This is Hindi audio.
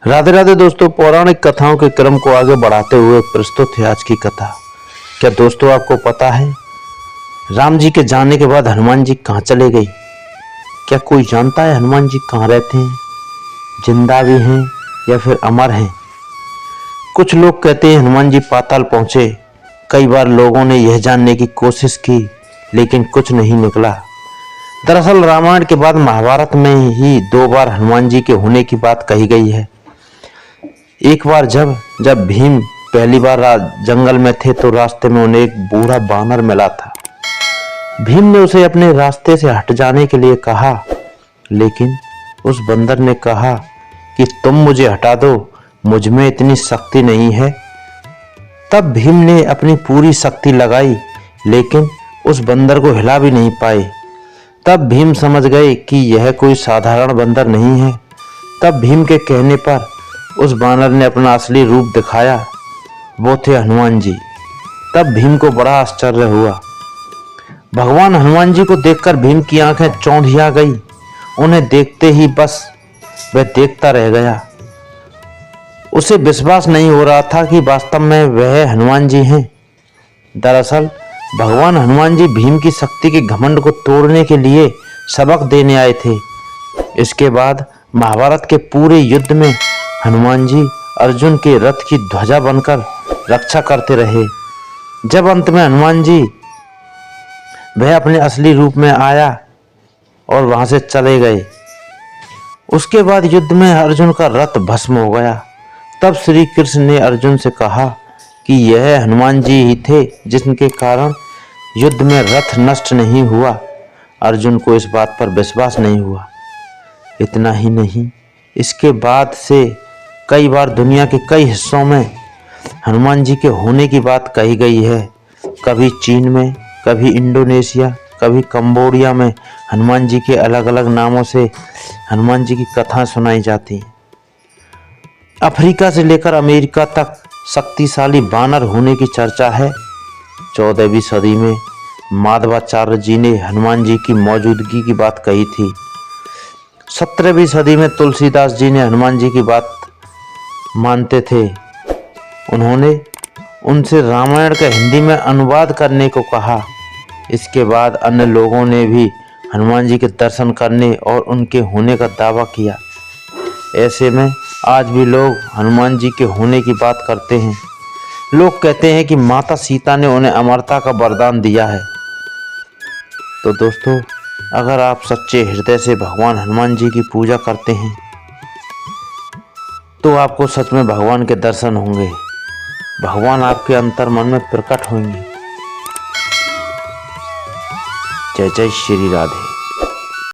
राधे राधे दोस्तों, पौराणिक कथाओं के क्रम को आगे बढ़ाते हुए प्रस्तुत है आज की कथा। क्या दोस्तों आपको पता है राम जी के जाने के बाद हनुमान जी कहाँ चले गए? क्या कोई जानता है हनुमान जी कहाँ रहते हैं? जिंदा भी हैं या फिर अमर हैं? कुछ लोग कहते हैं हनुमान जी पाताल पहुंचे। कई बार लोगों ने यह जानने की कोशिश की लेकिन कुछ नहीं निकला। दरअसल रामायण के बाद महाभारत में ही 2 बार हनुमान जी के होने की बात कही गई है। एक बार जब भीम पहली बार जंगल में थे तो रास्ते में उन्हें एक बूढ़ा बानर मिला था। भीम ने उसे अपने रास्ते से हट जाने के लिए कहा, लेकिन उस बंदर ने कहा कि तुम मुझे हटा दो, मुझ में इतनी शक्ति नहीं है। तब भीम ने अपनी पूरी शक्ति लगाई लेकिन उस बंदर को हिला भी नहीं पाए। तब भीम समझ गए कि यह कोई साधारण बंदर नहीं है। तब भीम के कहने पर उस बानर ने अपना असली रूप दिखाया। वो थे हनुमान जी। तब भीम को बड़ा आश्चर्य हुआ। भगवान हनुमान जी को देखकर भीम की आंखें चौंधिया गई। उन्हें देखते ही बस वह देखता रह गया। उसे विश्वास नहीं हो रहा था कि वास्तव में वह हनुमान जी हैं। दरअसल भगवान हनुमान जी भीम की शक्ति के घमंड को तोड़ने के लिए सबक देने आए थे। इसके बाद महाभारत के पूरे युद्ध में हनुमान जी अर्जुन के रथ की ध्वजा बनकर रक्षा करते रहे। जब अंत में हनुमान जी वह अपने असली रूप में आया और वहां से चले गए। उसके बाद युद्ध में अर्जुन का रथ भस्म हो गया। तब श्री कृष्ण ने अर्जुन से कहा कि यह हनुमान जी ही थे जिनके कारण युद्ध में रथ नष्ट नहीं हुआ। अर्जुन को इस बात पर विश्वास नहीं हुआ। इतना ही नहीं, इसके बाद से कई बार दुनिया के कई हिस्सों में हनुमान जी के होने की बात कही गई है। कभी चीन में, कभी इंडोनेशिया, कभी कंबोडिया में हनुमान जी के अलग अलग नामों से हनुमान जी की कथा सुनाई जाती हैं। अफ्रीका से लेकर अमेरिका तक शक्तिशाली बानर होने की चर्चा है। 14वीं सदी में माधवाचार्य जी ने हनुमान जी की मौजूदगी की बात कही थी। 17वीं सदी में तुलसीदास जी ने हनुमान जी की बात मानते थे। उन्होंने उनसे रामायण का हिंदी में अनुवाद करने को कहा। इसके बाद अन्य लोगों ने भी हनुमान जी के दर्शन करने और उनके होने का दावा किया। ऐसे में आज भी लोग हनुमान जी के होने की बात करते हैं। लोग कहते हैं कि माता सीता ने उन्हें अमरता का वरदान दिया है। तो दोस्तों, अगर आप सच्चे हृदय से भगवान हनुमान जी की पूजा करते हैं तो आपको सच में भगवान के दर्शन होंगे। भगवान आपके अंतर मन में प्रकट होंगे। जय जय श्री राधे।